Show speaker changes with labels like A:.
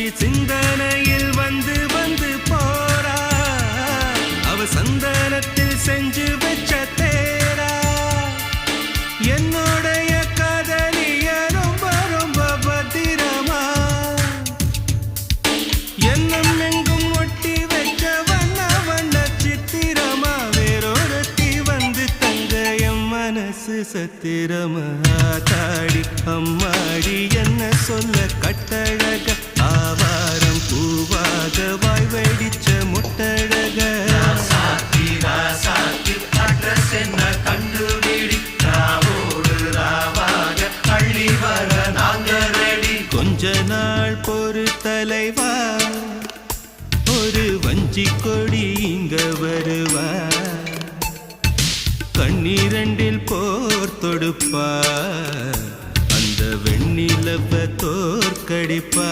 A: காட்சி சிந்தனையில் வந்து வந்து போறா அவ சந்தனத்தில் செஞ்சு வச்ச தேரா என்னுடைய காதலிய ரொம்ப ரொம்ப பத்திரமா எண்ணம் எங்கும் ஒட்டி வச்ச வண்ண வண்ண சித்திரமா வேறொருத்தி வந்து தங்க என் மனசு சத்திரமா தாடி அம்மாடி என்ன சொல்ல கட்டழக ஆவாரம் பூவாக வாய் வெடிச்ச முட்டழக அட்ரஸ் என்ன கண்டுபிடி ராவோடு ராவாக அள்ளி வர நாங்க ரெடி கொஞ்ச நாள் பொறு தலைவா ஒரு வஞ்சி கொடி இங்க வருவா கண்ணீரண்டில் போர் தொடுப்பா அந்த வெண்ணிலவ தோற்கடிப்பா